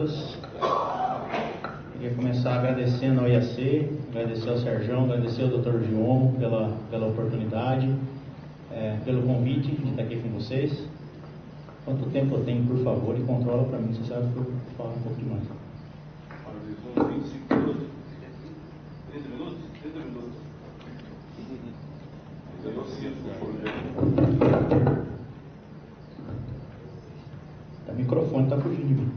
todas. Queria começar agradecendo ao IAC, agradecer ao Serjão, agradecer ao Dr. Giomo pela oportunidade, pelo convite de estar aqui com vocês. Quanto tempo eu tenho, por favor, e controla para mim, você sabe que eu falo um pouco demais. 25 minutos? 30 minutos? 30 minutos. O microfone está fugindo de mim.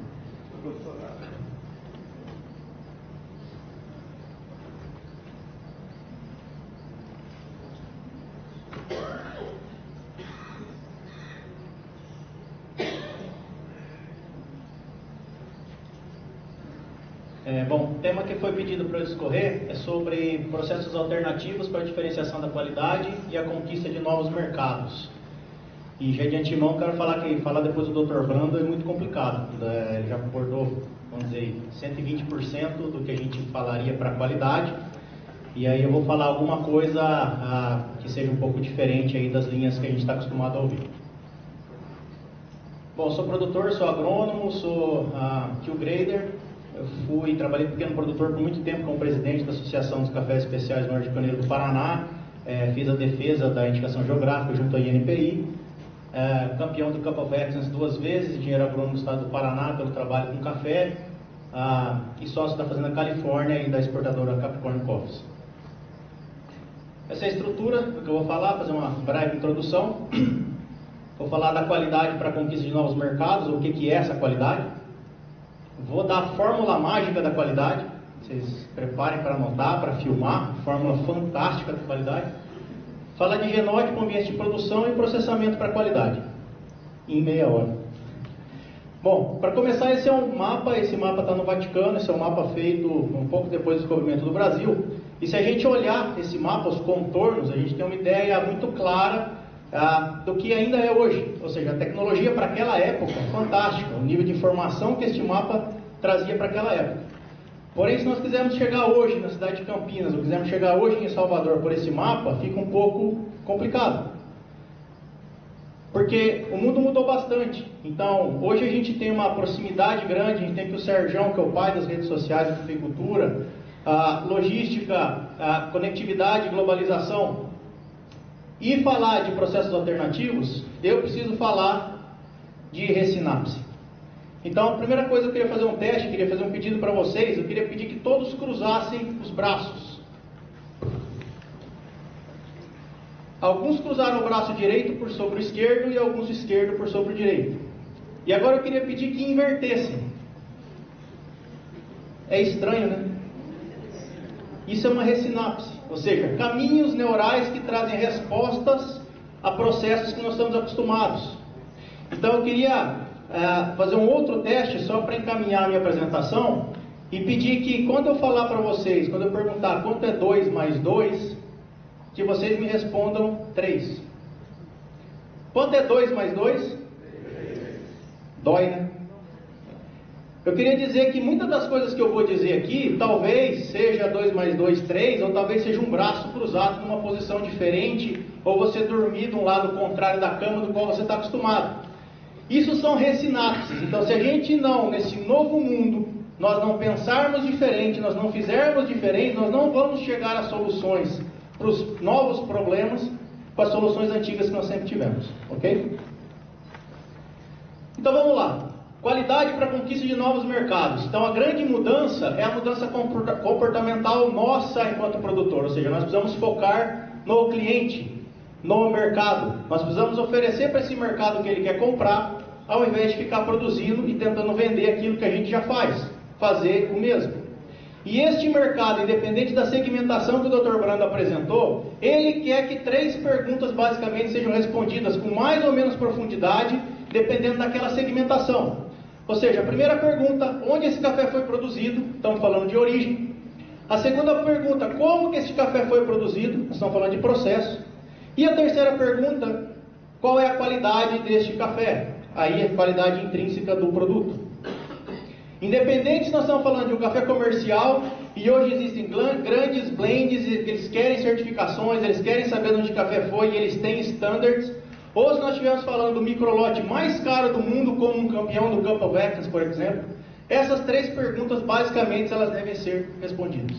Bom, o tema que foi pedido para eu discorrer é sobre processos alternativos para a diferenciação da qualidade e a conquista de novos mercados. E já de antemão quero falar que falar depois do Dr. Brando é muito complicado. Ele já abordou, vamos dizer, 120% do que a gente falaria para a qualidade. E aí eu vou falar alguma coisa que seja um pouco diferente aí das linhas que a gente está acostumado a ouvir. Bom, sou produtor, sou agrônomo, sou Q-Grader. Eu trabalhei pequeno produtor por muito tempo como presidente da Associação dos Cafés Especiais Norte de Janeiro do Paraná. Fiz a defesa da indicação geográfica junto à INPI. Campeão do Cup of Excellence 2 vezes, engenheiro agrônomo do estado do Paraná pelo trabalho com café. E sócio da Fazenda Califórnia e da exportadora Capricorn Coffees. Essa é a estrutura do que eu vou falar, fazer uma breve introdução. Vou falar da qualidade para a conquista de novos mercados, o que é essa qualidade. Vou dar a fórmula mágica da qualidade, vocês preparem para anotar, para filmar, fórmula fantástica da qualidade. Falar de genótipo, ambiente de produção e processamento para qualidade, em meia hora. Bom, para começar, esse mapa está no Vaticano, esse é um mapa feito um pouco depois do descobrimento do Brasil. E se a gente olhar esse mapa, os contornos, a gente tem uma ideia muito clara do que ainda é hoje, ou seja, a tecnologia para aquela época, fantástica, o nível de informação que este mapa trazia para aquela época. Porém, se nós quisermos chegar hoje na cidade de Campinas, ou quisermos chegar hoje em Salvador por esse mapa, fica um pouco complicado. Porque o mundo mudou bastante. Então, hoje a gente tem uma proximidade grande, a gente tem que o Serjão, que é o pai das redes sociais da cafeicultura, logística, conectividade, globalização. E falar de processos alternativos, eu preciso falar de ressinapse. Então, a primeira coisa eu queria fazer um teste, queria fazer um pedido para vocês, eu queria pedir que todos cruzassem os braços. Alguns cruzaram o braço direito por sobre o esquerdo e alguns o esquerdo por sobre o direito. E agora eu queria pedir que invertessem. É estranho, né? Isso é uma ressinapse, ou seja, caminhos neurais que trazem respostas a processos que nós estamos acostumados. Então eu queria fazer um outro teste só para encaminhar a minha apresentação e pedir que quando eu falar para vocês, quando eu perguntar quanto é 2 mais 2, que vocês me respondam 3. Quanto é 2 mais 2? Dói, né? Eu queria dizer que muitas das coisas que eu vou dizer aqui, talvez seja 2 mais 2, 3, ou talvez seja um braço cruzado numa posição diferente, ou você dormir de um lado contrário da cama do qual você está acostumado. Isso são ressinapses. Então, se a gente nesse novo mundo, nós não pensarmos diferente, nós não fizermos diferente, nós não vamos chegar a soluções para os novos problemas com as soluções antigas que nós sempre tivemos. Ok? Então, vamos lá. Qualidade para a conquista de novos mercados. Então, a grande mudança é a mudança comportamental nossa enquanto produtor. Ou seja, nós precisamos focar no cliente, no mercado. Nós precisamos oferecer para esse mercado o que ele quer comprar, ao invés de ficar produzindo e tentando vender aquilo que a gente já faz. Fazer o mesmo. E este mercado, independente da segmentação que o Dr. Brando apresentou, ele quer que 3 perguntas basicamente sejam respondidas com mais ou menos profundidade, dependendo daquela segmentação. Ou seja, a primeira pergunta, onde esse café foi produzido? Estamos falando de origem. A segunda pergunta, como que esse café foi produzido? Nós estamos falando de processo. E a terceira pergunta, qual é a qualidade deste café? Aí é a qualidade intrínseca do produto. Independente se nós estamos falando de um café comercial, e hoje existem grandes blends, eles querem certificações, eles querem saber onde o café foi, e eles têm standards. Ou se nós estivermos falando do microlote mais caro do mundo, como um campeão do Cup of Excellence, por exemplo, Essas 3 perguntas, basicamente, elas devem ser respondidas.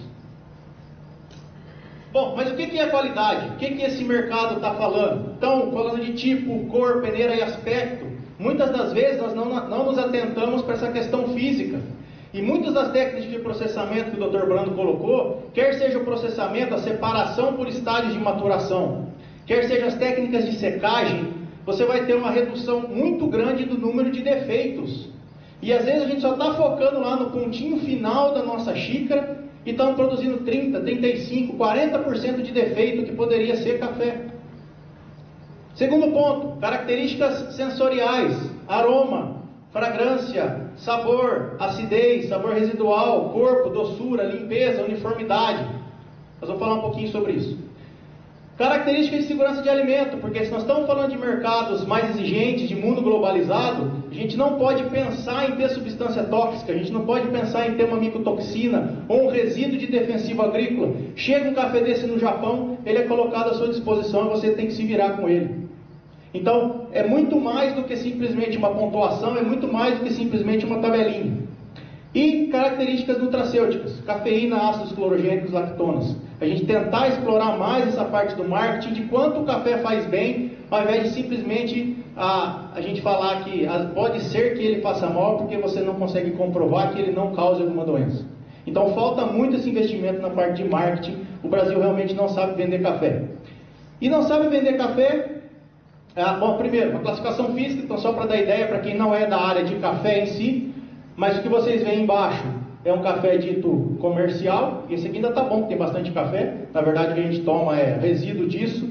Bom, mas o que é qualidade? O que esse mercado está falando? Então, falando de tipo, cor, peneira e aspecto, muitas das vezes nós não nos atentamos para essa questão física. E muitas das técnicas de processamento que o Dr. Brando colocou, quer seja o processamento, a separação por estágios de maturação, quer seja as técnicas de secagem, você vai ter uma redução muito grande do número de defeitos. E às vezes a gente só está focando lá no pontinho final da nossa xícara e estamos produzindo 30, 35, 40% de defeito que poderia ser café. Segundo ponto, características sensoriais, aroma, fragrância, sabor, acidez, sabor residual, corpo, doçura, limpeza, uniformidade. Nós vamos falar um pouquinho sobre isso. Características de segurança de alimento, porque se nós estamos falando de mercados mais exigentes, de mundo globalizado, a gente não pode pensar em ter substância tóxica, a gente não pode pensar em ter uma micotoxina ou um resíduo de defensivo agrícola. Chega um café desse no Japão, ele é colocado à sua disposição e você tem que se virar com ele. Então, é muito mais do que simplesmente uma pontuação, é muito mais do que simplesmente uma tabelinha. E características nutracêuticas, cafeína, ácidos clorogênicos, lactonas. A gente tentar explorar mais essa parte do marketing de quanto o café faz bem, ao invés de simplesmente a gente falar que pode ser que ele faça mal, porque você não consegue comprovar que ele não cause alguma doença. Então falta muito esse investimento na parte de marketing. O Brasil realmente não sabe vender café. E não sabe vender café... bom, primeiro, uma classificação física, então só para dar ideia para quem não é da área de café em si, mas o que vocês veem embaixo é um café dito comercial, e esse aqui ainda está bom, tem bastante café, na verdade o que a gente toma é resíduo disso,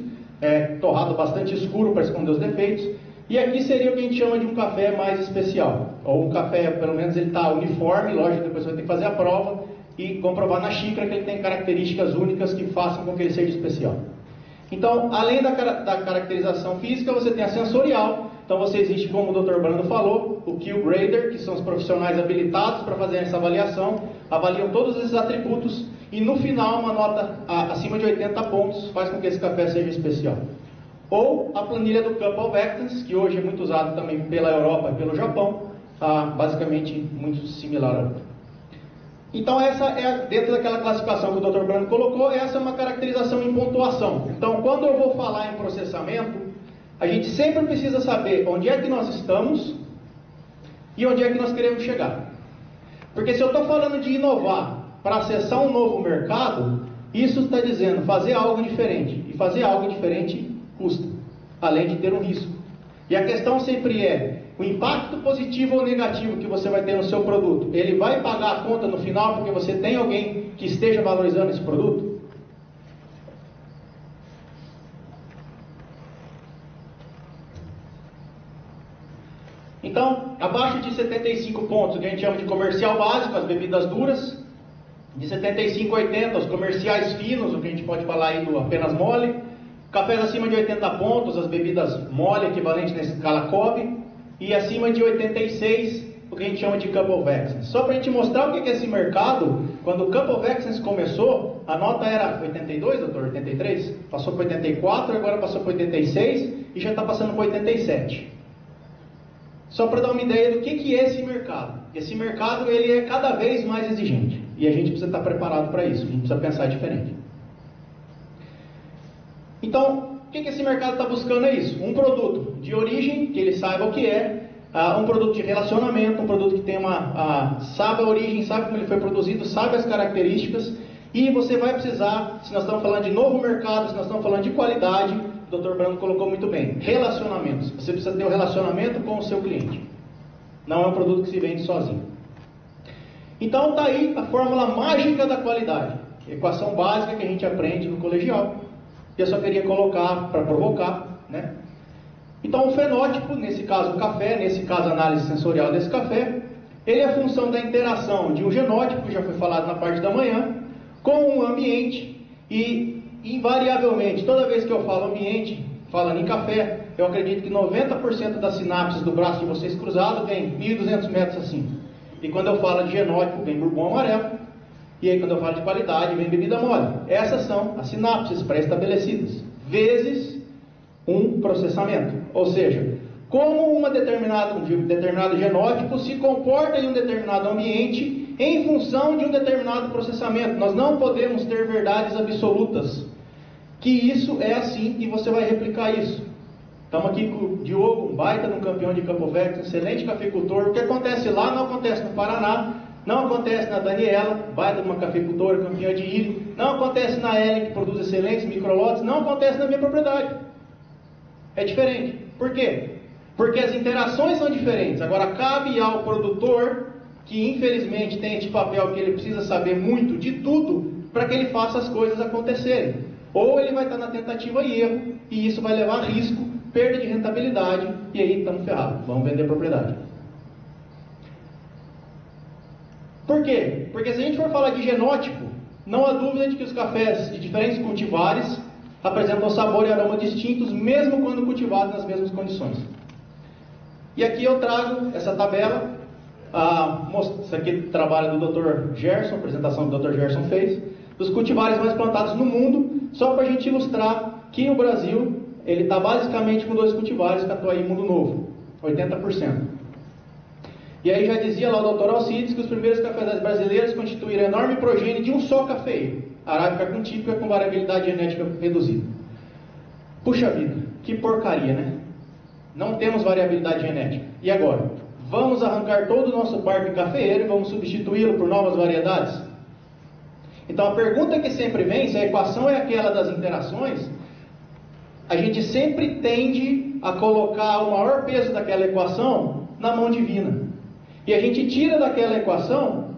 torrado bastante escuro para esconder os defeitos, e aqui seria o que a gente chama de um café mais especial, ou um café, pelo menos ele está uniforme, lógico, depois você vai ter que fazer a prova, e comprovar na xícara que ele tem características únicas que façam com que ele seja especial. Então, além da caracterização física, você tem a sensorial. Então, você existe, como o Dr. Brando falou, o Q Grader, que são os profissionais habilitados para fazer essa avaliação, avaliam todos esses atributos e no final uma nota acima de 80 pontos faz com que esse café seja especial. Ou a planilha do Cup of Excellence, que hoje é muito usado também pela Europa e pelo Japão, basicamente muito similar a outra. Então essa é, dentro daquela classificação que o Dr. Brando colocou, essa é uma caracterização em pontuação. Então quando eu vou falar em processamento, a gente sempre precisa saber onde é que nós estamos e onde é que nós queremos chegar. Porque se eu estou falando de inovar para acessar um novo mercado, isso está dizendo fazer algo diferente. E fazer algo diferente custa, além de ter um risco. E a questão sempre é, o impacto positivo ou negativo que você vai ter no seu produto, ele vai pagar a conta no final porque você tem alguém que esteja valorizando esse produto? Então, abaixo de 75 pontos, o que a gente chama de comercial básico, as bebidas duras. De 75 a 80, os comerciais finos, o que a gente pode falar aí do apenas mole. Cafés acima de 80 pontos, as bebidas mole, equivalente na escala COB. E acima de 86, o que a gente chama de Cup of Excellence. Só para a gente mostrar o que é esse mercado, quando o Cup of Excellence começou, a nota era 82, doutor? 83? Passou para 84, agora passou para 86 e já está passando para 87. Só para dar uma ideia do que é esse mercado. Esse mercado ele é cada vez mais exigente. E a gente precisa estar preparado para isso. A gente precisa pensar diferente. Então, o que esse mercado está buscando é isso. Um produto de origem, que ele saiba o que é. Um produto de relacionamento, um produto que tem sabe a origem, sabe como ele foi produzido, sabe as características. E você vai precisar, se nós estamos falando de novo mercado, se nós estamos falando de qualidade, o Dr. Brando colocou muito bem, relacionamentos. Você precisa ter um relacionamento com o seu cliente. Não é um produto que se vende sozinho. Então está aí a fórmula mágica da qualidade. Equação básica que a gente aprende no colegial. Eu só queria colocar para provocar, né? Então o fenótipo, nesse caso o café, nesse caso a análise sensorial desse café, ele é a função da interação de um genótipo, que já foi falado na parte da manhã, com um ambiente e invariavelmente, toda vez que eu falo ambiente, falando em café, eu acredito que 90% das sinapses do braço de vocês cruzado vem 1.200 metros assim. E quando eu falo de genótipo, vem bourbon amarelo. E aí quando eu falo de qualidade, vem bebida mole. Essas são as sinapses pré-estabelecidas, vezes um processamento. Ou seja, como um determinado genótipo se comporta em um determinado ambiente em função de um determinado processamento. Nós não podemos ter verdades absolutas, que isso é assim e você vai replicar isso. Estamos aqui com o Diogo, um baita de um campeão de Campo Verde, excelente cafeicultor. O que acontece lá não acontece no Paraná, não acontece na Daniela, baita de uma cafeicultora, campeã de ilho, não acontece na Ellen, que produz excelentes microlotes, não acontece na minha propriedade. É diferente. Por quê? Porque as interações são diferentes. Agora, cabe ao produtor, que infelizmente tem esse papel que ele precisa saber muito de tudo, para que ele faça as coisas acontecerem. Ou ele vai estar na tentativa e erro, e isso vai levar a risco, perda de rentabilidade, e aí estamos ferrados, vamos vender propriedade. Por quê? Porque se a gente for falar de genótipo, não há dúvida de que os cafés de diferentes cultivares apresentam sabor e aroma distintos, mesmo quando cultivados nas mesmas condições. E aqui eu trago essa tabela, isso aqui é o trabalho do Dr. Gerson, a apresentação que o Dr. Gerson fez, dos cultivares mais plantados no mundo, só para a gente ilustrar que o Brasil, ele está basicamente com 2 cultivares, Catuai e Mundo Novo, 80%. E aí já dizia lá o Dr. Alcides que os primeiros cafezais brasileiros constituíram enorme progênie de um só cafeeiro, arábica com típica com variabilidade genética reduzida. Puxa vida, que porcaria, né? Não temos variabilidade genética. E agora? Vamos arrancar todo o nosso parque cafeeiro e vamos substituí-lo por novas variedades? Então a pergunta que sempre vem, se a equação é aquela das interações, a gente sempre tende a colocar o maior peso daquela equação na mão divina. E a gente tira daquela equação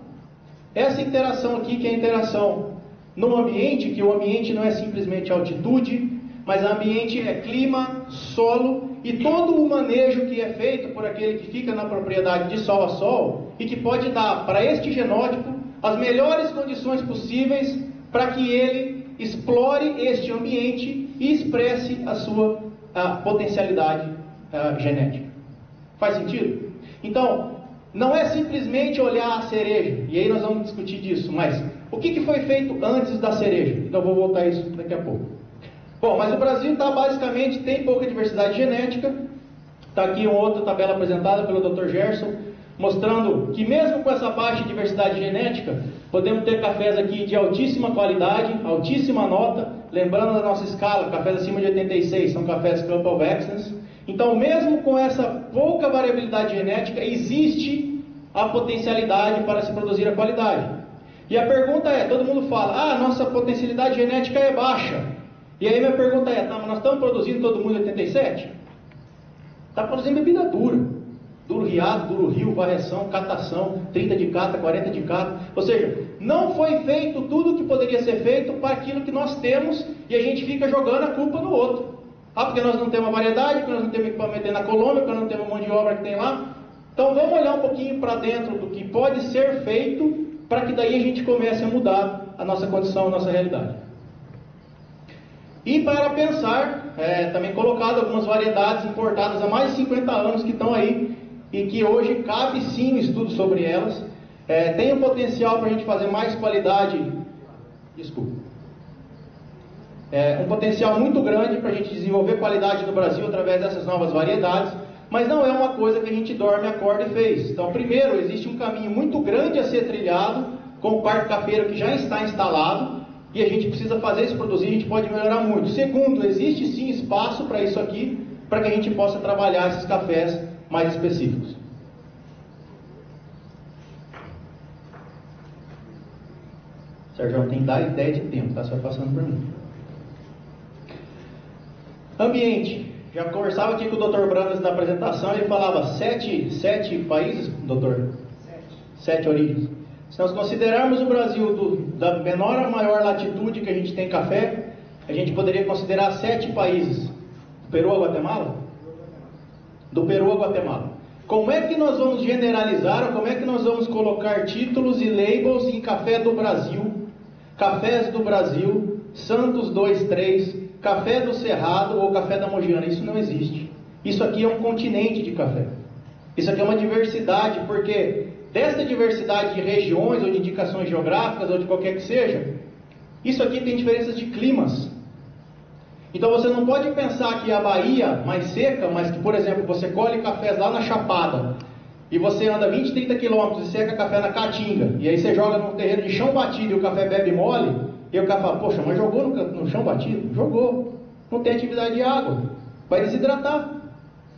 essa interação aqui, que é a interação num ambiente, que o ambiente não é simplesmente altitude, mas o ambiente é clima, solo e todo o manejo que é feito por aquele que fica na propriedade de sol a sol e que pode dar para este genótipo as melhores condições possíveis para que ele explore este ambiente e expresse a sua potencialidade genética. Faz sentido? Então, não é simplesmente olhar a cereja, e aí nós vamos discutir disso, mas o que foi feito antes da cereja? Então eu vou voltar a isso daqui a pouco. Bom, mas o Brasil basicamente tem pouca diversidade genética. Está aqui uma outra tabela apresentada pelo Dr. Gerson, mostrando que mesmo com essa baixa diversidade genética, podemos ter cafés aqui de altíssima qualidade, altíssima nota, lembrando da nossa escala, cafés acima de 86 são cafés Camp of Excellence. Então, mesmo com essa pouca variabilidade genética, existe a potencialidade para se produzir a qualidade. E a pergunta é, todo mundo fala, nossa potencialidade genética é baixa. E aí minha pergunta é, mas nós estamos produzindo todo mundo 87? Está produzindo bebida dura. Duro riado, duro rio, varreção, catação, 30 de cata, 40 de cata. Ou seja, não foi feito tudo o que poderia ser feito para aquilo que nós temos e a gente fica jogando a culpa no outro. Porque nós não temos variedade, porque nós não temos equipamento na Colômbia, porque nós não temos mão de obra que tem lá. Então vamos olhar um pouquinho para dentro do que pode ser feito para que daí a gente comece a mudar a nossa condição, a nossa realidade. E para pensar, também colocado algumas variedades importadas há mais de 50 anos que estão aí e que hoje cabe sim um estudo sobre elas. Tem um potencial para a gente fazer mais qualidade, um potencial muito grande para a gente desenvolver qualidade no Brasil através dessas novas variedades, mas não é uma coisa que a gente dorme, acorda e fez. Então, primeiro, existe um caminho muito grande a ser trilhado com o parque cafeiro que já está instalado, e a gente precisa fazer isso produzir, a gente pode melhorar muito. Segundo, existe sim espaço para isso aqui, para que a gente possa trabalhar esses cafés mais específicos. Sérgio, tem que dar ideia de tempo, tá? Só passando por mim. Ambiente. Já conversava aqui com o Dr. Brandas na apresentação, ele falava 7 países, doutor? 7 origens. Se nós considerarmos o Brasil da menor a maior latitude que a gente tem café, a gente poderia considerar 7 países. Do Peru a Guatemala? Do Peru a Guatemala. Como é que nós vamos generalizar, ou como é que nós vamos colocar títulos e labels em café do Brasil, cafés do Brasil, Santos 23, café do Cerrado ou café da Mogiana? Isso não existe. Isso aqui é um continente de café. Isso aqui é uma diversidade, porque dessa diversidade de regiões ou de indicações geográficas ou de qualquer que seja, isso aqui tem diferenças de climas. Então você não pode pensar que a Bahia mais seca, mas que, por exemplo, você colhe cafés lá na Chapada, e você anda 20, 30 quilômetros e seca café na Caatinga, e aí você joga num terreno de chão batido e o café bebe mole, e o cara fala, poxa, mas jogou no chão batido? Jogou. Não tem atividade de água. Vai desidratar.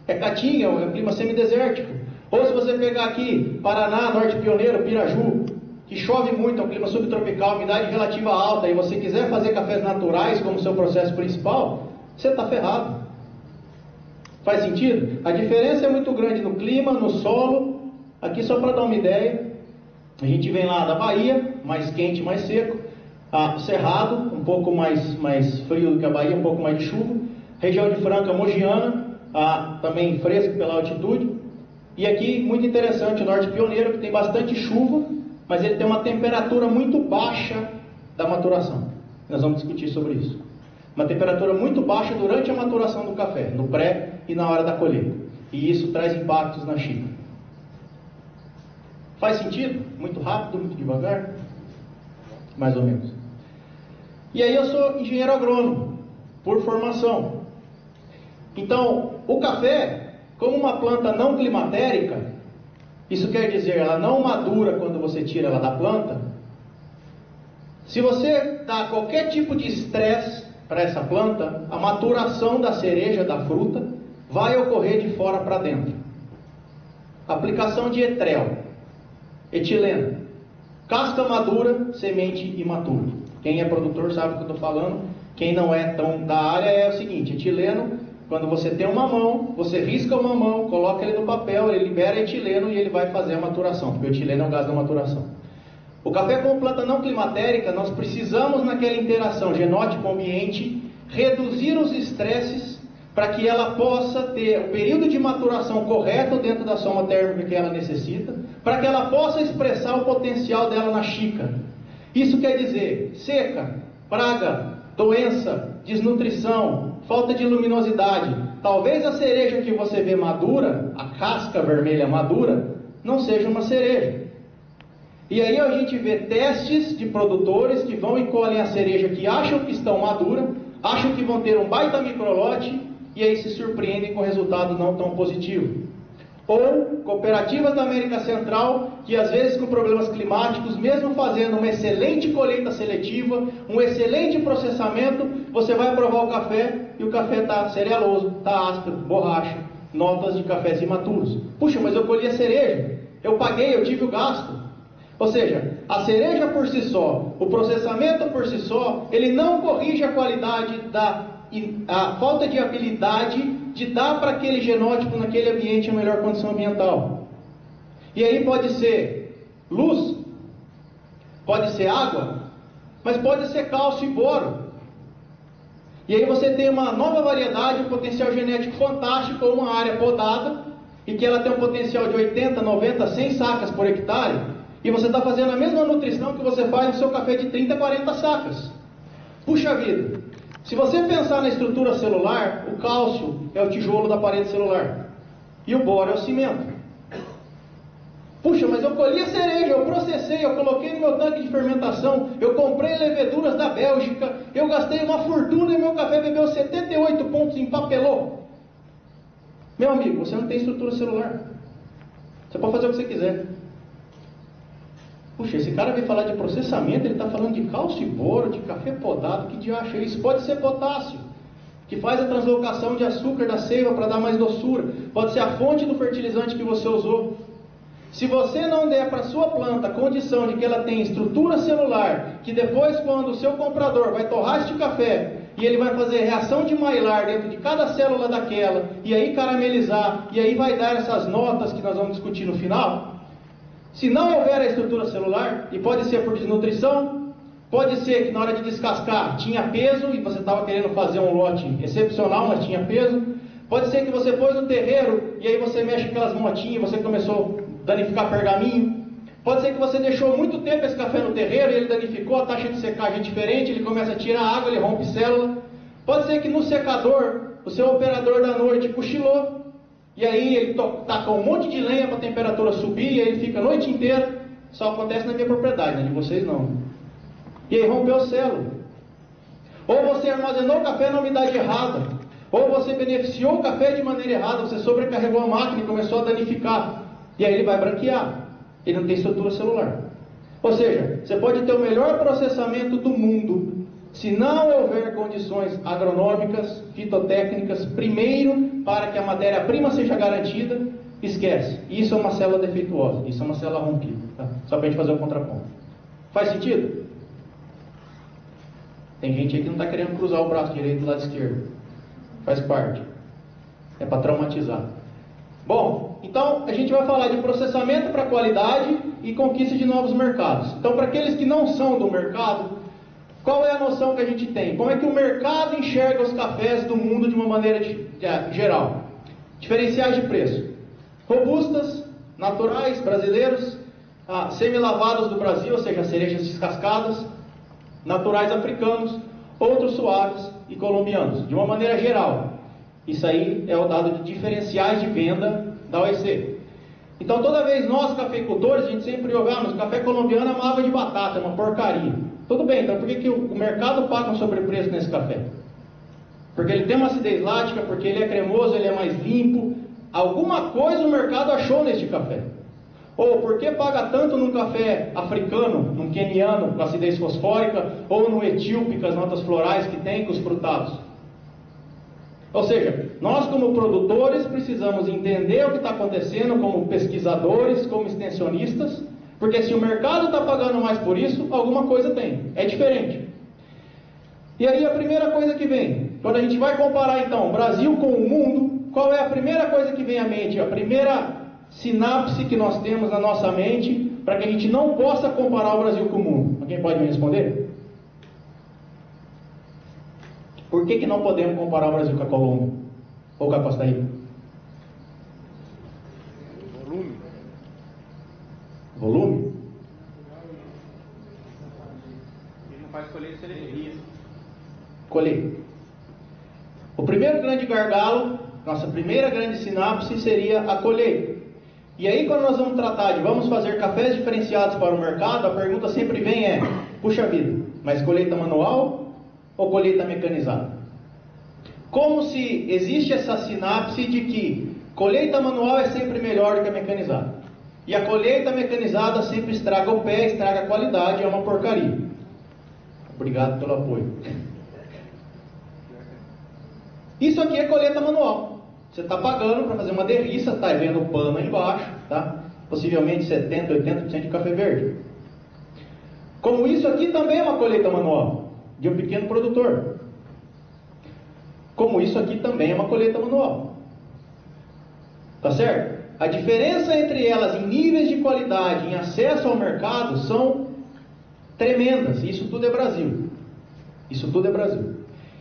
É Caatinga, é um clima semidesértico. Ou se você pegar aqui, Paraná, Norte Pioneiro, Piraju, que chove muito, é um clima subtropical, umidade relativa alta, e você quiser fazer cafés naturais como seu processo principal, você está ferrado. Faz sentido? A diferença é muito grande no clima, no solo. Aqui só para dar uma ideia, a gente vem lá da Bahia, mais quente, mais seco, Cerrado, um pouco mais frio do que a Bahia, um pouco mais de chuva, região de Franca, Mogiana, também fresco pela altitude, e aqui, muito interessante, o Norte Pioneiro, que tem bastante chuva, mas ele tem uma temperatura muito baixa da maturação. Nós vamos discutir sobre isso. Uma temperatura muito baixa durante a maturação do café, no pré e na hora da colheita. E isso traz impactos na xícara. Faz sentido? Muito rápido, muito devagar? Mais ou menos. E aí eu sou engenheiro agrônomo, por formação. Então, o café, como uma planta não climatérica, isso quer dizer, ela não madura quando você tira ela da planta. Se você dá qualquer tipo de estresse para essa planta, a maturação da cereja, da fruta, vai ocorrer de fora para dentro. Aplicação de etrel, etileno, casca madura, semente imatura. Quem é produtor sabe o que eu estou falando. Quem não é tão da área é o seguinte: etileno, quando você tem uma mamão, você risca o mamão, coloca ele no papel, ele libera etileno e ele vai fazer a maturação, porque o etileno é o gás da maturação. O café como planta não climatérica, nós precisamos naquela interação genótipo-ambiente reduzir os estresses para que ela possa ter o período de maturação correto dentro da soma térmica que ela necessita, para que ela possa expressar o potencial dela na xícara. Isso quer dizer seca, praga, doença, desnutrição, falta de luminosidade. Talvez a cereja que você vê madura, a casca vermelha madura, não seja uma cereja. E aí a gente vê testes de produtores que vão e colhem a cereja que acham que estão madura, acham que vão ter um baita microlote, e aí se surpreendem com resultado não tão positivo. Ou cooperativas da América Central, que às vezes com problemas climáticos, mesmo fazendo uma excelente colheita seletiva, um excelente processamento, você vai provar o café e o café está cerealoso, está áspero, borracha, notas de cafés imaturos. Puxa, mas eu colhi a cereja, eu paguei, eu tive o gasto. Ou seja, a cereja por si só, o processamento por si só, ele não corrige a qualidade a falta de habilidade de dar para aquele genótipo naquele ambiente a melhor condição ambiental. E aí pode ser luz, pode ser água, mas pode ser cálcio e boro. E aí você tem uma nova variedade, um potencial genético fantástico, ou uma área podada, e que ela tem um potencial de 80, 90, 100 sacas por hectare, e você está fazendo a mesma nutrição que você faz no seu café de 30, 40 sacas. Puxa vida! Se você pensar na estrutura celular, o cálcio é o tijolo da parede celular, e o boro é o cimento. Puxa, mas eu colhi a cereja, eu processei, eu coloquei no meu tanque de fermentação, eu comprei leveduras da Bélgica, eu gastei uma fortuna e meu café bebeu 78 pontos, empapelou. Meu amigo, você não tem estrutura celular. Você pode fazer o que você quiser. Puxa, esse cara veio falar de processamento, ele está falando de cálcio e boro, de café podado, que diacho é isso? Pode ser potássio, que faz a translocação de açúcar da seiva para dar mais doçura. Pode ser a fonte do fertilizante que você usou. Se você não der para a sua planta a condição de que ela tenha estrutura celular, que depois quando o seu comprador vai torrar este café, e ele vai fazer reação de Maillard dentro de cada célula daquela, e aí caramelizar, e aí vai dar essas notas que nós vamos discutir no final. Se não houver a estrutura celular, e pode ser por desnutrição, pode ser que na hora de descascar tinha peso, e você estava querendo fazer um lote excepcional, mas tinha peso. Pode ser que você pôs no terreiro, e aí você mexe com aquelas motinhas, você começou a danificar pergaminho. Pode ser que você deixou muito tempo esse café no terreiro, e ele danificou, a taxa de secagem é diferente, ele começa a tirar água, ele rompe célula. Pode ser que no secador, o seu operador da noite cochilou, e aí ele taca um monte de lenha para a temperatura subir, e aí ele fica a noite inteira. Só acontece na minha propriedade, né? De vocês não. E aí rompeu célula. Ou você armazenou o café na umidade errada, ou você beneficiou o café de maneira errada, você sobrecarregou a máquina e começou a danificar. E aí ele vai branquear, ele não tem estrutura celular. Ou seja, você pode ter o melhor processamento do mundo, se não houver condições agronômicas, fitotécnicas, primeiro, para que a matéria-prima seja garantida, esquece. Isso é uma célula defeituosa, isso é uma célula rompida. Tá? Só para a gente fazer o contraponto. Faz sentido? Tem gente aí que não está querendo cruzar o braço direito do lado esquerdo. Faz parte. É para traumatizar. Bom, então a gente vai falar de processamento para qualidade e conquista de novos mercados. Então, para aqueles que não são do mercado, qual é a noção que a gente tem? Como é que o mercado enxerga os cafés do mundo de uma maneira geral? Diferenciais de preço. Robustas, naturais, brasileiros, semi-lavados do Brasil, ou seja, cerejas descascadas, naturais africanos, outros suaves e colombianos, de uma maneira geral. Isso aí é o dado de diferenciais de venda da OEC. Então, toda vez nós, cafeicultores, a gente sempre ouve, mas o café colombiano é uma água de batata, é uma porcaria. Tudo bem, então por que o mercado paga um sobrepreço nesse café? Porque ele tem uma acidez lática, porque ele é cremoso, ele é mais limpo. Alguma coisa o mercado achou neste café. Ou por que paga tanto num café africano, num queniano com acidez fosfórica, ou no etíope com as notas florais que tem com os frutados? Ou seja, nós como produtores precisamos entender o que está acontecendo como pesquisadores, como extensionistas, porque se o mercado está pagando mais por isso, alguma coisa tem, é diferente. E aí a primeira coisa que vem, quando a gente vai comparar então o Brasil com o mundo, qual é a primeira coisa que vem à mente? A primeira sinapse que nós temos na nossa mente para que a gente não possa comparar o Brasil com o mundo? Alguém pode me responder? Por que não podemos comparar o Brasil com a Colômbia? Ou com a Costa Rica? Volume? Ele não faz colheita seletiva. Colheita. O primeiro grande gargalo, nossa primeira grande sinapse seria a colheita. E aí quando nós vamos tratar de vamos fazer cafés diferenciados para o mercado, a pergunta sempre vem puxa vida, mas colheita manual ou colheita mecanizada? Como se existe essa sinapse de que colheita manual é sempre melhor do que a mecanizada. E a colheita mecanizada sempre estraga o pé, estraga a qualidade, é uma porcaria. Obrigado pelo apoio. Isso aqui é colheita manual. Você está pagando para fazer uma derriça, está vendo o pano aí embaixo, tá? Possivelmente 70%, 80% de café verde. Como isso aqui também é uma colheita manual, de um pequeno produtor. Como isso aqui também é uma colheita manual. Tá certo? A diferença entre elas em níveis de qualidade, em acesso ao mercado, são tremendas. Isso tudo é Brasil. Isso tudo é Brasil.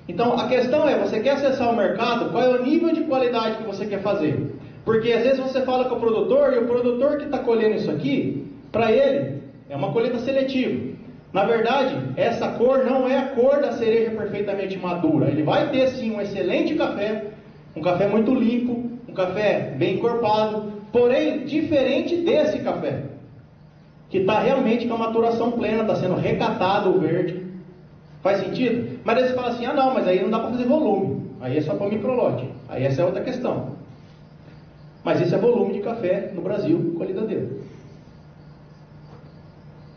Então, a questão é, você quer acessar o mercado, qual é o nível de qualidade que você quer fazer? Porque às vezes você fala com o produtor, e o produtor que está colhendo isso aqui, para ele, é uma colheita seletiva. Na verdade, essa cor não é a cor da cereja perfeitamente madura. Ele vai ter sim um excelente café, um café muito limpo, um café bem encorpado, porém diferente desse café, que está realmente com a maturação plena, está sendo recatado o verde. Faz sentido? Mas aí você fala assim, não, mas aí não dá para fazer volume, aí é só para microlote, aí essa é outra questão. Mas isso é volume de café no Brasil, colheita dele.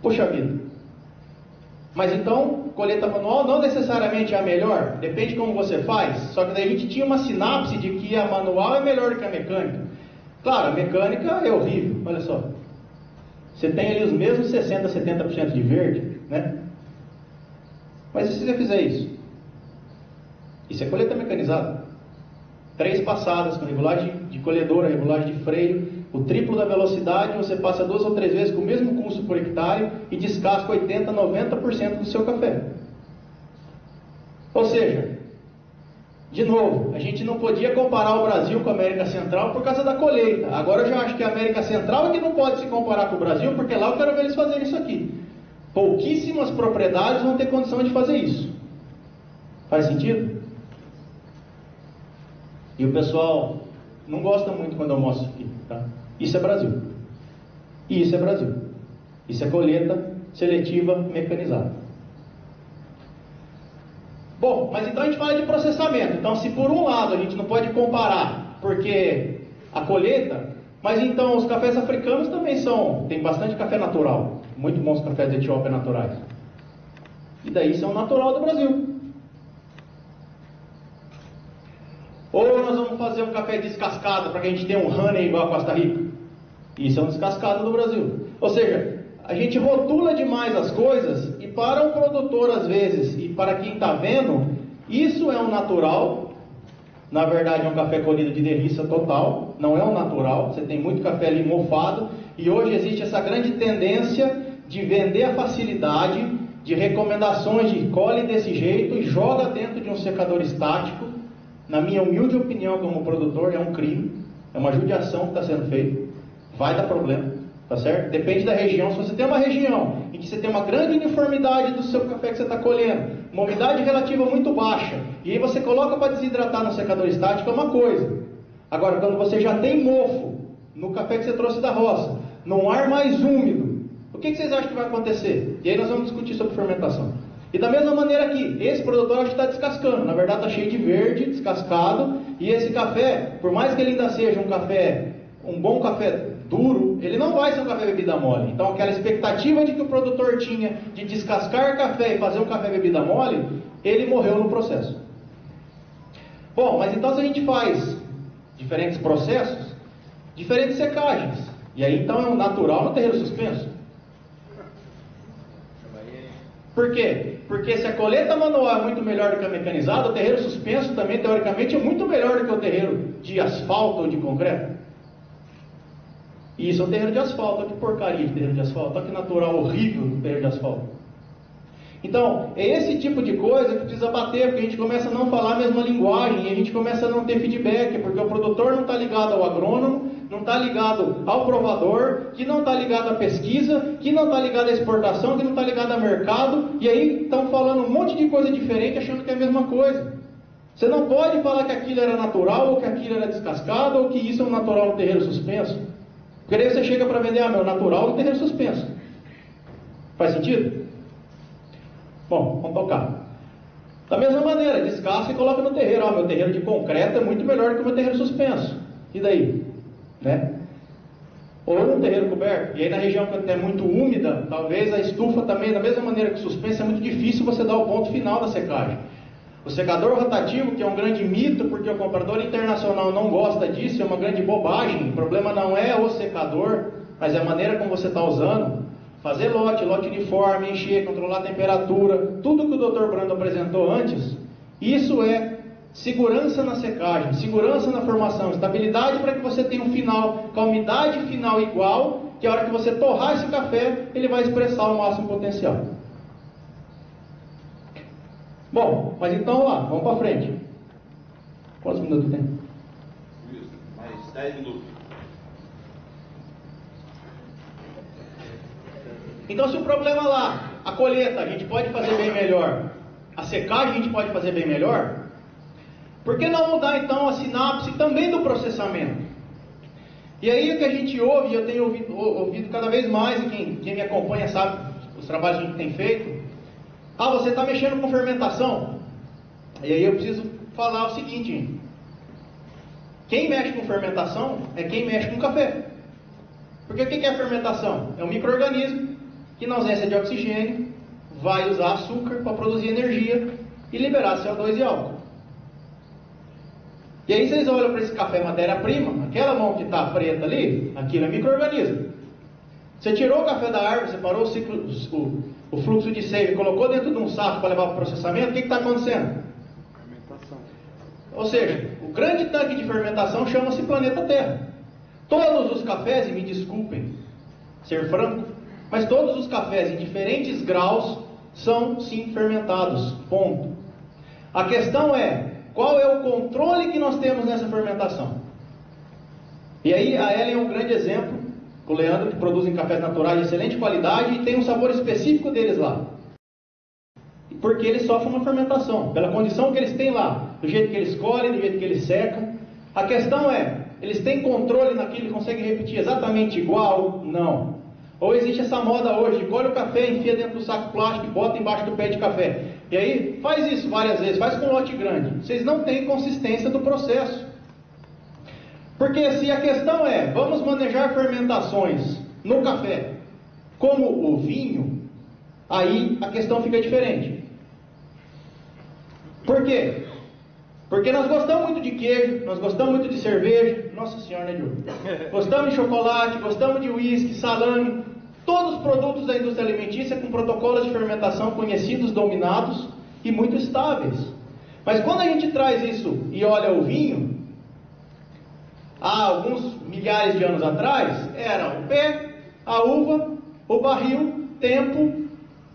Puxa vida. Mas então, colheita manual não necessariamente é a melhor, depende de como você faz. Só que daí a gente tinha uma sinapse de que a manual é melhor do que a mecânica. Claro, a mecânica é horrível, olha só. Você tem ali os mesmos 60%, 70% de verde, né? Mas e se você fizer isso? Isso é colheita mecanizada. 3 passadas com regulagem de colhedora, regulagem de freio, o triplo da velocidade, você passa 2 ou 3 vezes com o mesmo custo por hectare e descasca 80%, 90% do seu café. Ou seja, de novo, a gente não podia comparar o Brasil com a América Central por causa da colheita. Agora eu já acho que a América Central é que não pode se comparar com o Brasil, porque lá eu quero ver eles fazerem isso aqui. Pouquíssimas propriedades vão ter condição de fazer isso. Faz sentido? E o pessoal não gosta muito quando eu mostro isso aqui, tá? Isso é Brasil. E isso é Brasil. Isso é colheita seletiva mecanizada. Bom, mas então a gente fala de processamento. Então, se por um lado a gente não pode comparar, porque a colheita, mas então os cafés africanos também tem bastante café natural, muito bons cafés da Etiópia naturais. E daí são natural do Brasil. Ou nós vamos fazer um café descascado para que a gente tenha um honey igual a Costa Rica. Isso é um descascado do Brasil. Ou seja, a gente rotula demais as coisas e para o produtor às vezes e para quem está vendo, isso é um natural. Na verdade é um café colhido de delícia total, não é um natural. Você tem muito café ali mofado e hoje existe essa grande tendência de vender a facilidade, de recomendações de colhe desse jeito e joga dentro de um secador estático. Na minha humilde opinião como produtor, é um crime, é uma judiação que está sendo feita, vai dar problema, tá certo? Depende da região. Se você tem uma região em que você tem uma grande uniformidade do seu café que você está colhendo, uma umidade relativa muito baixa, e aí você coloca para desidratar no secador estático, é uma coisa. Agora, quando você já tem mofo no café que você trouxe da roça, num ar mais úmido, o que vocês acham que vai acontecer? E aí nós vamos discutir sobre fermentação. E da mesma maneira aqui, esse produtor acho que está descascando, na verdade está cheio de verde, descascado, e esse café, por mais que ele ainda seja um bom café duro, ele não vai ser um café bebida mole. Então aquela expectativa de que o produtor tinha de descascar café e fazer um café bebida mole, ele morreu no processo. Bom, mas então se a gente faz diferentes processos, diferentes secagens, e aí então é um natural no terreiro suspenso. Por quê? Porque se a colheita manual é muito melhor do que a mecanizada, o terreiro suspenso também, teoricamente, é muito melhor do que o terreiro de asfalto ou de concreto. E isso é um terreiro de asfalto. Olha que porcaria de terreiro de asfalto. Olha que natural horrível do terreiro de asfalto. Então, é esse tipo de coisa que precisa bater, porque a gente começa a não falar a mesma linguagem, e a gente começa a não ter feedback, porque o produtor não está ligado ao agrônomo, não está ligado ao provador, que não está ligado à pesquisa, que não está ligado à exportação, que não está ligado ao mercado, e aí estão falando um monte de coisa diferente, achando que é a mesma coisa. Você não pode falar que aquilo era natural, ou que aquilo era descascado, ou que isso é um natural no terreiro suspenso. Porque aí você chega para vender, meu natural no terreiro suspenso. Faz sentido? Bom, vamos tocar. Da mesma maneira, descasca e coloca no terreiro. Meu terreiro de concreto é muito melhor do que o meu terreiro suspenso. E daí? Né? Ou um terreiro coberto. E aí na região que é muito úmida, talvez a estufa também, da mesma maneira que o suspenso, é muito difícil você dar o ponto final da secagem. O secador rotativo, que é um grande mito, porque o comprador internacional não gosta disso, é uma grande bobagem. O problema não é o secador, mas é a maneira como você está usando. Fazer lote uniforme, encher, controlar a temperatura, tudo que o Dr. Brando apresentou antes, isso é segurança na secagem, segurança na formação, estabilidade para que você tenha um final, com a umidade final igual, que a hora que você torrar esse café, ele vai expressar o máximo potencial. Bom, mas então vamos lá, vamos para frente. Quantos minutos tem? Isso, mais 10 minutos. Então, se o problema lá, a colheita, a gente pode fazer bem melhor, a secagem a gente pode fazer bem melhor, por que não mudar então a sinapse também do processamento? E aí o que a gente ouve, e eu tenho ouvido cada vez mais, e quem me acompanha sabe os trabalhos que a gente tem feito, você está mexendo com fermentação. E aí eu preciso falar o seguinte, quem mexe com fermentação é quem mexe com café. Porque o que é a fermentação? É um micro-organismo que na ausência de oxigênio vai usar açúcar para produzir energia e liberar CO2 e álcool. E aí vocês olham para esse café matéria-prima, aquela mão que está preta ali, aquilo é micro-organismo. Você tirou o café da árvore, separou o fluxo de seiva e colocou dentro de um saco para levar para o processamento, o que está acontecendo? Fermentação. Ou seja, o grande tanque de fermentação chama-se planeta Terra. Todos os cafés, e me desculpem ser franco, mas todos os cafés em diferentes graus são sim fermentados, ponto. A questão é, qual é o controle que nós temos nessa fermentação? E aí a Ellen é um grande exemplo, com o Leandro, que produzem cafés naturais de excelente qualidade e tem um sabor específico deles lá. Porque eles sofrem uma fermentação, pela condição que eles têm lá, do jeito que eles colhem, do jeito que eles secam. A questão é, eles têm controle naquilo e conseguem repetir exatamente igual? Não. Ou existe essa moda hoje, de colhe o café, enfia dentro do saco plástico e bota embaixo do pé de café. E aí, faz isso várias vezes, faz com lote grande. Vocês não têm consistência do processo. Porque se a questão é, vamos manejar fermentações no café, como o vinho, aí a questão fica diferente. Por quê? Porque nós gostamos muito de queijo, nós gostamos muito de cerveja, nossa senhora, né, Diogo? Gostamos de chocolate, gostamos de uísque, salame, todos os produtos da indústria alimentícia com protocolos de fermentação conhecidos, dominados e muito estáveis. Mas quando a gente traz isso e olha o vinho, há alguns milhares de anos atrás, era o pé, a uva, o barril, tempo,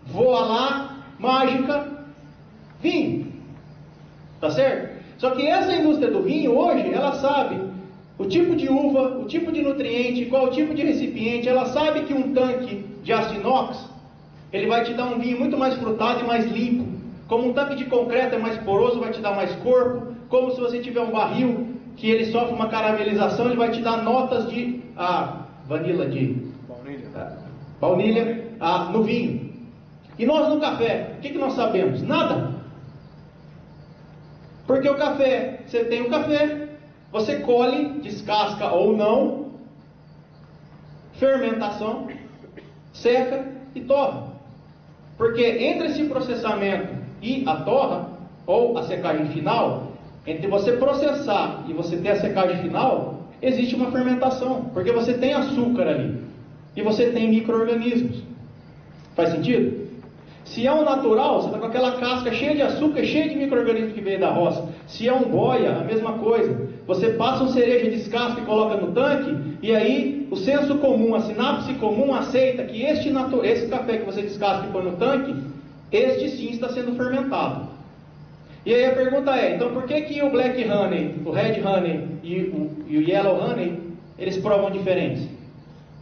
voa lá, mágica, vinho. Tá certo? Só que essa indústria do vinho hoje, ela sabe o tipo de uva, o tipo de nutriente, qual o tipo de recipiente. Ela sabe que um tanque de aço inox, ele vai te dar um vinho muito mais frutado e mais limpo. Como um tanque de concreto é mais poroso, vai te dar mais corpo. Como se você tiver um barril que ele sofre uma caramelização, ele vai te dar notas de baunilha no vinho. E nós no café, o que nós sabemos? Nada. Porque o café, você tem o café, você colhe, descasca ou não, fermentação, seca e torra. Porque entre esse processamento e a torra, ou a secagem final, entre você processar e você ter a secagem final, existe uma fermentação, porque você tem açúcar ali, e você tem micro-organismos. Faz sentido? Se é um natural, você está com aquela casca cheia de açúcar, cheia de micro-organismos que veio da roça. Se é um boia, a mesma coisa. Você passa um cereja, descasca e coloca no tanque, e aí o senso comum, a sinapse comum aceita que esse café que você descasca e põe no tanque, este sim está sendo fermentado. E aí a pergunta é, então por que o Black Honey, o Red Honey e o Yellow Honey, eles provam diferentes?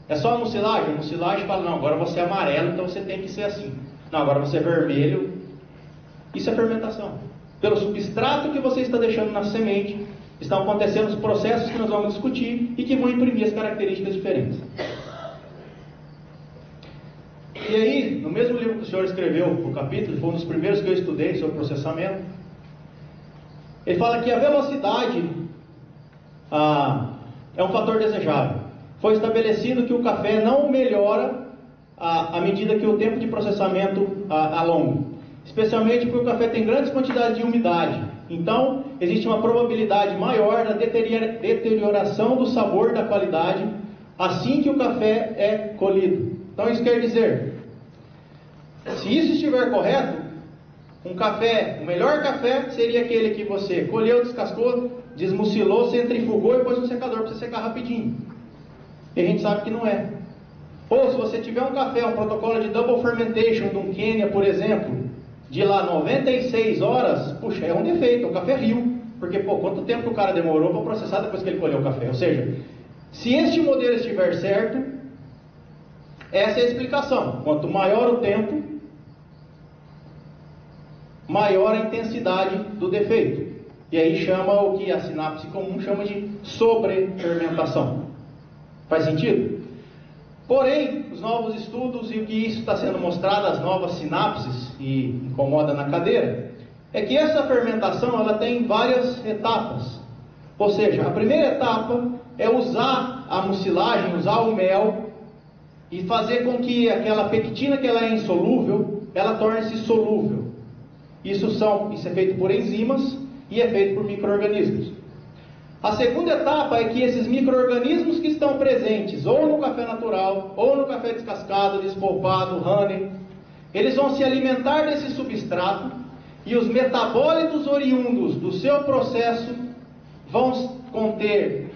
É só a mucilagem? A mucilagem fala, não, agora você é amarelo, então você tem que ser assim. Não, agora você é vermelho. Isso é fermentação. Pelo substrato que você está deixando na semente, estão acontecendo os processos que nós vamos discutir e que vão imprimir as características diferentes. E aí, no mesmo livro que o senhor escreveu, o capítulo, foi um dos primeiros que eu estudei sobre processamento, ele fala que a velocidade é um fator desejável. Foi estabelecido que o café não melhora à medida que o tempo de processamento alonga, especialmente porque o café tem grandes quantidades de umidade. Então, existe uma probabilidade maior da deterioração do sabor, da qualidade, assim que o café é colhido. Então, isso quer dizer, se isso estiver correto, o melhor café seria aquele que você colheu, descascou, desmucilou, centrifugou e pôs no secador para você secar rapidinho. E a gente sabe que não é. Ou se você tiver um café, um protocolo de double fermentation de um Quênia, por exemplo, de lá 96 horas, puxa, é um defeito, o café rio. Porque, quanto tempo o cara demorou para processar depois que ele colheu o café? Ou seja, se este modelo estiver certo, essa é a explicação. Quanto maior o tempo, maior a intensidade do defeito. E aí chama o que a sinapse comum chama de sobrefermentação. Faz sentido? Porém, os novos estudos e o que isso está sendo mostrado, as novas sinapses, e incomoda na cadeira, é que essa fermentação ela tem várias etapas. Ou seja, a primeira etapa é usar a mucilagem, usar o mel, e fazer com que aquela pectina que ela é insolúvel, ela torne-se solúvel. Isso é feito por enzimas e é feito por micro-organismos. A segunda etapa é que esses micro-organismos que estão presentes, ou no café natural, ou no café descascado, despolpado, honey, eles vão se alimentar desse substrato, e os metabólitos oriundos do seu processo vão conter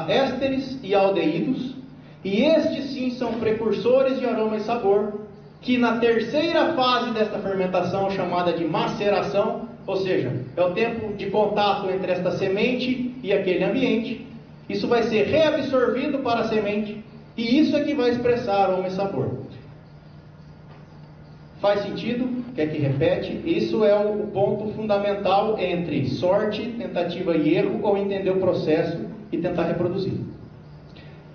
ésteres e aldeídos, e estes sim são precursores de aroma e sabor, que na terceira fase desta fermentação, chamada de maceração, ou seja, é o tempo de contato entre esta semente e aquele ambiente, isso vai ser reabsorvido para a semente, e isso é que vai expressar aroma e sabor. Faz sentido? Quer que repete? Isso é o ponto fundamental entre sorte, tentativa e erro, ou entender o processo e tentar reproduzir.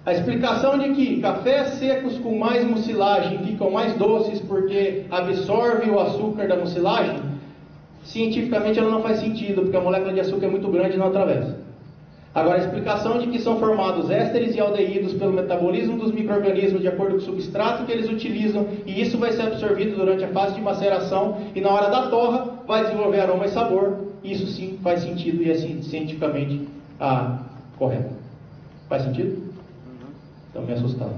A explicação de que cafés secos com mais mucilagem ficam mais doces porque absorve o açúcar da mucilagem cientificamente ela não faz sentido, porque a molécula de açúcar é muito grande e não atravessa. Agora, a explicação de que são formados ésteres e aldeídos pelo metabolismo dos micro-organismos de acordo com o substrato que eles utilizam, e isso vai ser absorvido durante a fase de maceração, e na hora da torra vai desenvolver aroma e sabor, isso sim faz sentido e é cientificamente correto. Faz sentido? Estão me assustando.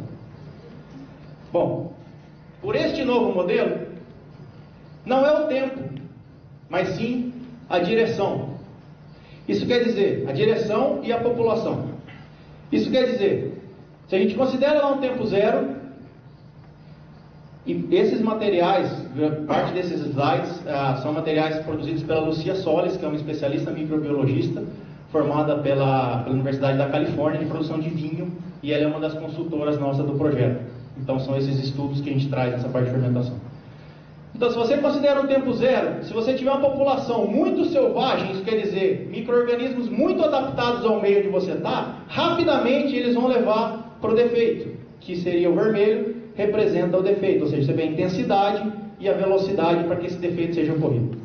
Bom, por este novo modelo, não é o tempo, mas sim a direção. Isso quer dizer, a direção e a população. Isso quer dizer, se a gente considera lá um tempo zero, e esses materiais, parte desses slides, são materiais produzidos pela Lucia Solis, que é uma especialista microbiologista, formada pela Universidade da Califórnia, de produção de vinho, e ela é uma das consultoras nossas do projeto. Então são esses estudos que a gente traz nessa parte de fermentação. Então, se você considera um tempo zero, se você tiver uma população muito selvagem, isso quer dizer, micro-organismos muito adaptados ao meio onde você está, rapidamente eles vão levar para o defeito, que seria o vermelho, representa o defeito, ou seja, você vê a intensidade e a velocidade para que esse defeito seja ocorrido.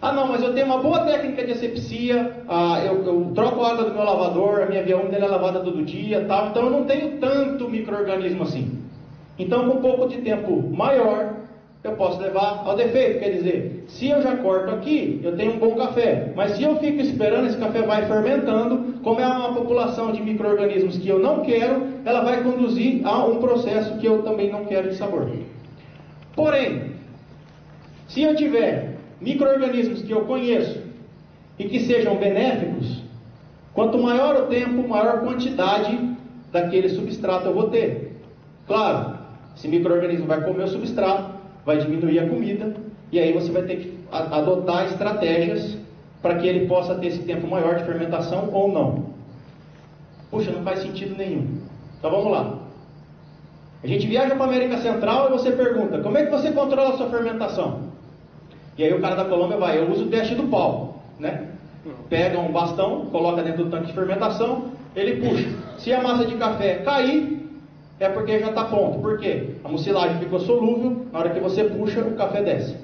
Não, mas eu tenho uma boa técnica de asepsia, eu troco a água do meu lavador, a minha via úmida é lavada todo dia, tal, então eu não tenho tanto micro-organismo assim. Então, com um pouco de tempo maior, eu posso levar ao defeito, quer dizer, se eu já corto aqui, eu tenho um bom café, mas se eu fico esperando, esse café vai fermentando, como é uma população de micro-organismos que eu não quero, ela vai conduzir a um processo que eu também não quero de sabor. Porém, se eu tiver micro-organismos que eu conheço e que sejam benéficos, quanto maior o tempo, maior a quantidade daquele substrato eu vou ter. Claro, esse micro-organismo vai comer o substrato, vai diminuir a comida, e aí você vai ter que adotar estratégias para que ele possa ter esse tempo maior de fermentação ou não. Puxa, não faz sentido nenhum. Então vamos lá. A gente viaja para a América Central e você pergunta, como é que você controla a sua fermentação? E aí o cara da Colômbia vai, eu uso o teste do pau, né? Pega um bastão, coloca dentro do tanque de fermentação, ele puxa. Se a massa de café cair, é porque já está pronto. Por quê? A mucilagem ficou solúvel, na hora que você puxa, o café desce.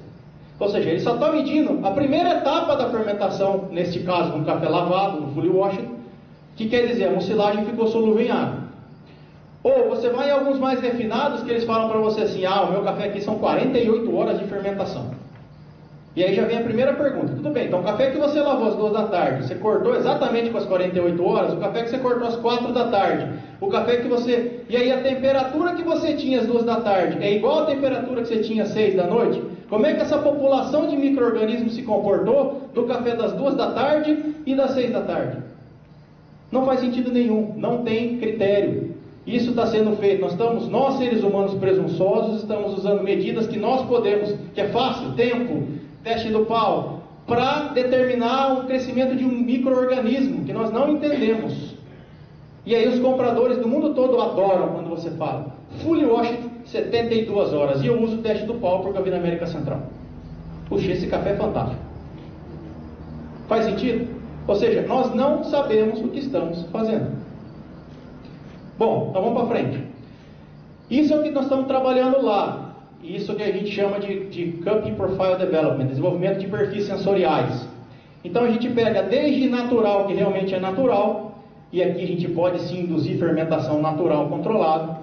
Ou seja, ele só está medindo a primeira etapa da fermentação, neste caso, no café lavado, no fully washed, que quer dizer, a mucilagem ficou solúvel em água. Ou você vai em alguns mais refinados, que eles falam para você assim, o meu café aqui são 48 horas de fermentação. E aí já vem a primeira pergunta. Tudo bem, então o café que você lavou às 2 da tarde, você cortou exatamente com as 48 horas, o café que você cortou às 4 da tarde, o café que você... E aí a temperatura que você tinha às 2 da tarde é igual à temperatura que você tinha às 6 da noite? Como é que essa população de micro-organismos se comportou do café das 2 da tarde e das 6 da tarde? Não faz sentido nenhum, não tem critério. Isso está sendo feito, nós seres humanos presunçosos, estamos usando medidas que nós podemos, que é fácil, tempo, teste do pau, para determinar o crescimento de um micro-organismo que nós não entendemos. E aí os compradores do mundo todo adoram quando você fala fully washed 72 horas, e eu uso o teste do pau porque eu vi na América Central. Puxa, esse café é fantástico. Faz sentido? Ou seja, nós não sabemos o que estamos fazendo. Bom, então vamos para frente. Isso é o que nós estamos trabalhando lá. Isso que a gente chama de Cupping Profile Development, desenvolvimento de perfis sensoriais. Então a gente pega desde natural, que realmente é natural, e aqui a gente pode sim induzir fermentação natural controlada.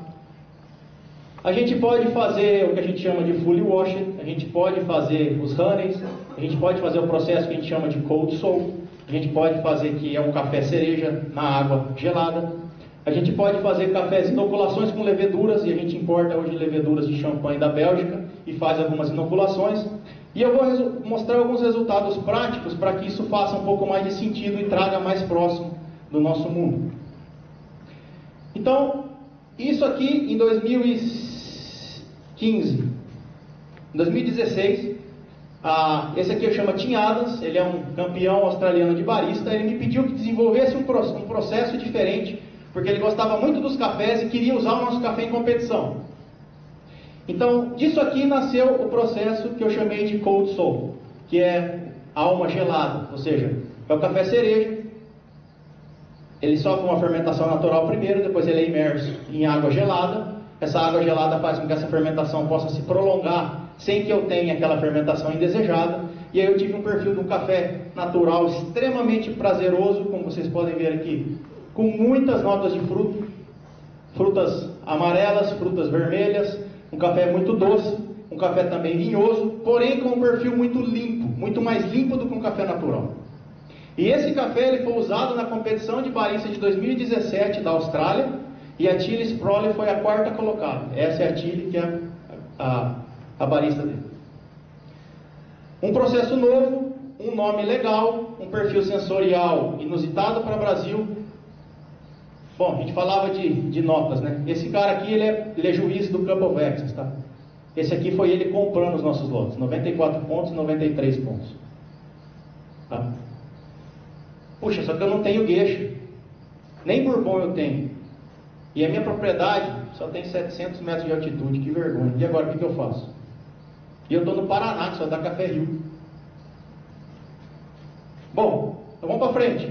A gente pode fazer o que a gente chama de fully washed, a gente pode fazer os honeys, a gente pode fazer o processo que a gente chama de cold soak, a gente pode fazer que é um café cereja na água gelada. A gente pode fazer cafés, inoculações com leveduras, e a gente importa hoje leveduras de champanhe da Bélgica e faz algumas inoculações. E eu vou mostrar alguns resultados práticos para que isso faça um pouco mais de sentido e traga mais próximo do nosso mundo. Então, isso aqui em 2015. Em 2016, esse aqui eu chamo Tim Adams, ele é um campeão australiano de barista. Ele me pediu que desenvolvesse um processo diferente, porque ele gostava muito dos cafés e queria usar o nosso café em competição. Então, disso aqui nasceu o processo que eu chamei de cold soak, que é alma gelada, ou seja, é o café cereja. Ele sofre uma fermentação natural primeiro, depois ele é imerso em água gelada. Essa água gelada faz com que essa fermentação possa se prolongar sem que eu tenha aquela fermentação indesejada. e aí eu tive um perfil de um café natural extremamente prazeroso, como vocês podem ver aqui, com muitas notas de fruto, frutas amarelas, frutas vermelhas, um café muito doce, um café também vinhoso, porém com um perfil muito limpo, muito mais limpo do que um café natural. E esse café ele foi usado na competição de barista de 2017 da Austrália, e a Tilly Sprolly foi a 4ª colocada. Essa é a Tilly, que é a barista dele. Um processo novo, um nome legal, um perfil sensorial inusitado para o Brasil. Bom, a gente falava de notas, né? Esse cara aqui, ele é juiz do Cup of Excellence, tá? Esse aqui foi ele comprando os nossos lotes, 94 pontos, 93 pontos. Tá? Puxa, só que eu não tenho gueixa, nem bourbon eu tenho. E a minha propriedade só tem 700 metros de altitude, que vergonha. E agora, o que eu faço? E eu estou no Paraná, que só dá Café Rio. Bom, então vamos para frente.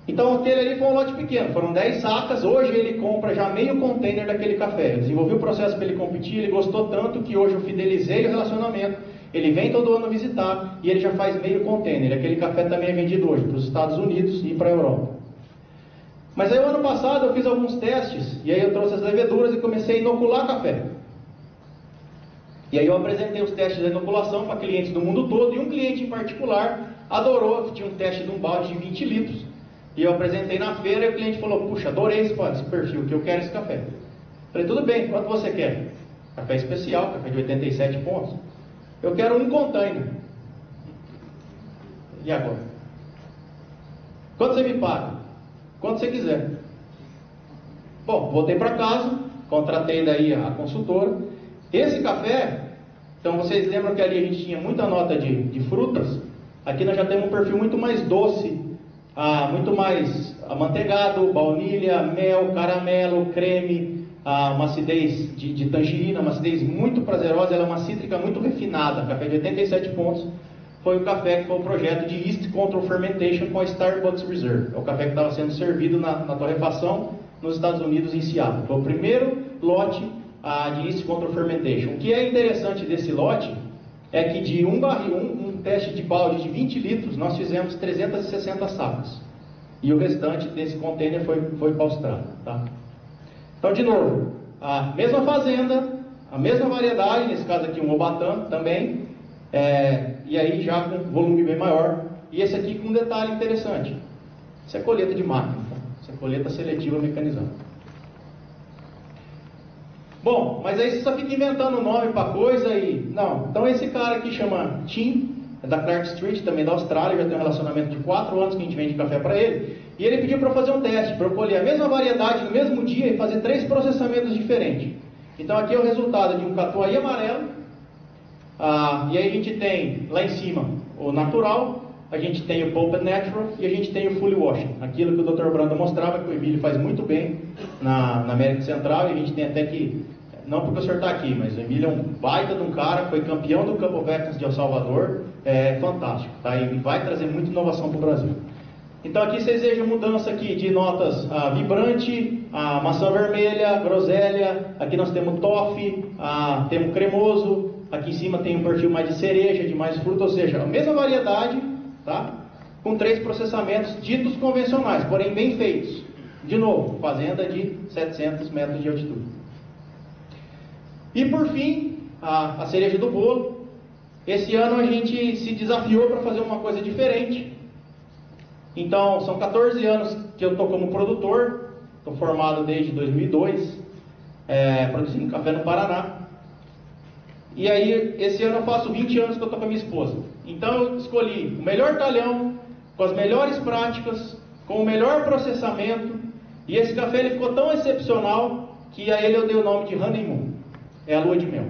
Então aquele ali foi um lote pequeno, foram 10 sacas. Hoje ele compra já meio container daquele café. Eu desenvolvi o processo para ele competir, ele gostou tanto que hoje eu fidelizei o relacionamento. Ele vem todo ano visitar e ele já faz meio container. Aquele café também é vendido hoje para os Estados Unidos e para a Europa. Mas aí o ano passado eu fiz alguns testes, e aí eu trouxe as leveduras e comecei a inocular café. E aí eu apresentei os testes da inoculação para clientes do mundo todo, e um cliente em particular adorou, tinha um teste de um balde de 20 litros, e eu apresentei na feira e o cliente falou, puxa, adorei esse perfil, que eu quero esse café. Falei, tudo bem, quanto você quer? Café especial, café de 87 pontos. Eu quero um container. E agora? Quanto você me paga? Quanto você quiser. Bom, voltei para casa, contratei daí a consultora. Esse café, então vocês lembram que ali a gente tinha muita nota de frutas? Aqui nós já temos um perfil muito mais doce, muito mais amanteigado, baunilha, mel, caramelo, creme, uma acidez de tangerina, uma acidez muito prazerosa, ela é uma cítrica muito refinada, café de 87 pontos. Foi o café que foi o projeto de Yeast Control Fermentation com a Starbucks Reserve. É o café que estava sendo servido na torrefação nos Estados Unidos, em Seattle. Foi o primeiro lote de Yeast Control Fermentation. O que é interessante desse lote é que de um teste de balde de 20 litros, nós fizemos 360 sacas. E o restante desse container foi para a Austrália. Tá? Então, de novo, a mesma fazenda, a mesma variedade, nesse caso aqui um Obatã também, e aí já com volume bem maior. E esse aqui com um detalhe interessante. Isso é colheita de máquina, tá? Isso é colheita seletiva mecanizada. Bom, mas aí você só fica inventando nome para coisa e... Não, então esse cara aqui chama Tim, é da Clark Street, também da Austrália, já tem um relacionamento de 4 anos que a gente vende café para ele. E ele pediu para eu fazer um teste, para eu colher a mesma variedade no mesmo dia e fazer 3 processamentos diferentes. Então aqui é o resultado de um catuai amarelo. E aí a gente tem lá em cima o natural, a gente tem o Pulp Natural e a gente tem o Fully Washing. Aquilo que o Dr. Brando mostrava, que o Emílio faz muito bem na América Central, e a gente tem até que, não porque o senhor está aqui, mas o Emílio é um baita de um cara, foi campeão do Cup of Excellence de El Salvador, é fantástico, tá? E vai trazer muita inovação para o Brasil. Então aqui vocês vejam mudança aqui de notas vibrante, maçã vermelha, groselha, aqui nós temos toffee, temos cremoso, aqui em cima tem um perfil mais de cereja, de mais fruta, ou seja, a mesma variedade, tá? Com 3 processamentos ditos convencionais, porém bem feitos. De novo, fazenda de 700 metros de altitude. E por fim, a cereja do bolo. Esse ano a gente se desafiou para fazer uma coisa diferente. Então, são 14 anos que eu estou como produtor, estou formado desde 2002, produzindo café no Paraná. E aí, esse ano eu faço 20 anos que eu estou com a minha esposa. Então, eu escolhi o melhor talhão, com as melhores práticas, com o melhor processamento. E esse café ele ficou tão excepcional que a ele eu dei o nome de Honeymoon, é a lua de mel.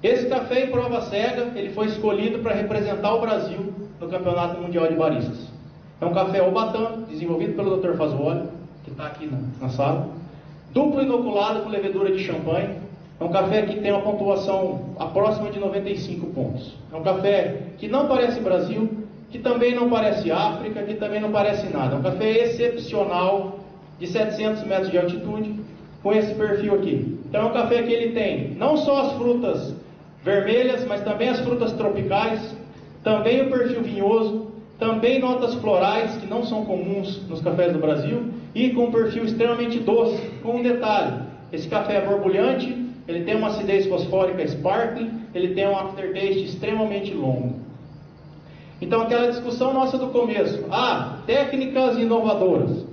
Esse café em prova cega, ele foi escolhido para representar o Brasil no Campeonato Mundial de Baristas. É um café Obatã, desenvolvido pelo Dr. Fasuoli, que está aqui na sala. Duplo inoculado com levedura de champanhe. É um café que tem uma pontuação próxima de 95 pontos. É um café que não parece Brasil, que também não parece África, que também não parece nada. É um café excepcional, de 700 metros de altitude, com esse perfil aqui. Então é um café que ele tem não só as frutas vermelhas, mas também as frutas tropicais, também o perfil vinhoso, também notas florais que não são comuns nos cafés do Brasil e com um perfil extremamente doce, com um detalhe: esse café é borbulhante, ele tem uma acidez fosfórica sparkling, ele tem um aftertaste extremamente longo. Então aquela discussão nossa do começo, técnicas inovadoras.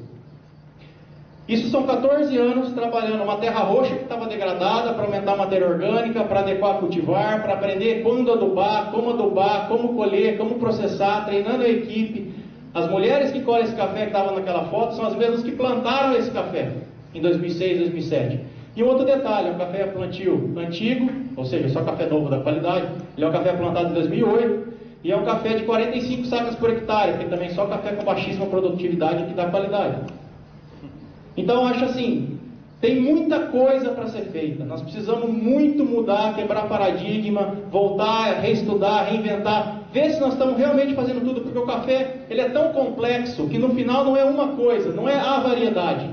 Isso são 14 anos trabalhando uma terra roxa que estava degradada para aumentar a matéria orgânica, para adequar cultivar, para aprender quando adubar, como colher, como processar, treinando a equipe. As mulheres que colhem esse café que estavam naquela foto são as mesmas que plantaram esse café em 2006, 2007. E outro detalhe, é um café plantio antigo, ou seja, só café novo da qualidade. Ele é um café plantado em 2008 e é um café de 45 sacas por hectare, porque também só café com baixíssima produtividade que dá qualidade. Então eu acho assim, tem muita coisa para ser feita. Nós precisamos muito mudar, quebrar paradigma, voltar, reestudar, reinventar, ver se nós estamos realmente fazendo tudo, porque o café ele é tão complexo que no final não é uma coisa, não é a variedade.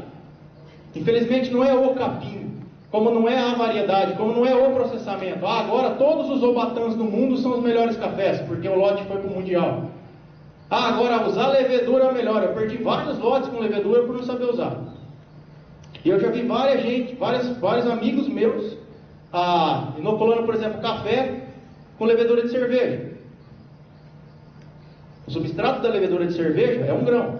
Infelizmente não é o capim, como não é a variedade, como não é o processamento. Agora todos os obatãs do mundo são os melhores cafés, porque o lote foi para o mundial. Agora usar levedura é o melhor. Eu perdi vários lotes com levedura por não saber usar. E eu já vi vários amigos meus inoculando, por exemplo, café com levedura de cerveja. O substrato da levedura de cerveja é um grão.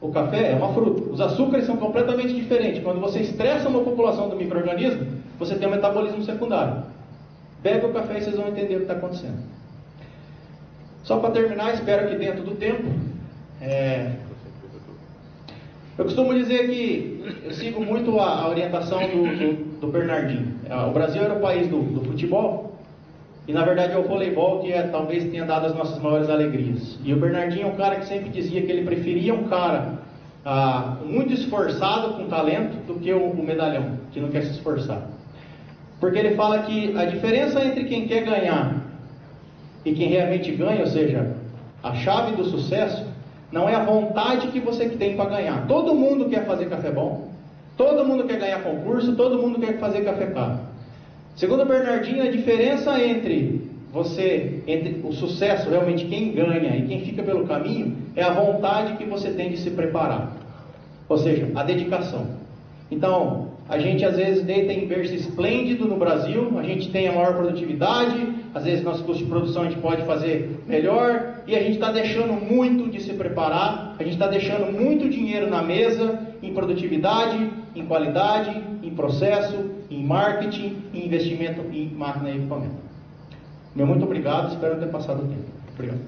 O café é uma fruta. Os açúcares são completamente diferentes. Quando você estressa uma população do micro-organismo, você tem um metabolismo secundário. Bebe o café e vocês vão entender o que está acontecendo. Só para terminar, espero que dentro do tempo... Eu costumo dizer que eu sigo muito a orientação do Bernardinho. O Brasil era o país do futebol, e na verdade é o voleibol que talvez tenha dado as nossas maiores alegrias. E o Bernardinho é um cara que sempre dizia que ele preferia um cara muito esforçado, com talento, do que o medalhão, que não quer se esforçar. Porque ele fala que a diferença entre quem quer ganhar e quem realmente ganha, ou seja, a chave do sucesso, não é a vontade que você tem para ganhar. Todo mundo quer fazer café bom, todo mundo quer ganhar concurso, todo mundo quer fazer café caro. Segundo o Bernardinho, a diferença entre o sucesso, realmente quem ganha e quem fica pelo caminho, é a vontade que você tem de se preparar. Ou seja, a dedicação. Então, a gente às vezes deita em berço esplêndido no Brasil, a gente tem a maior produtividade, às vezes nosso custo de produção a gente pode fazer melhor, e a gente está deixando muito de se preparar, a gente está deixando muito dinheiro na mesa, em produtividade, em qualidade, em processo, em marketing, em investimento em máquina e equipamento. Meu muito obrigado, espero ter passado o tempo. Obrigado.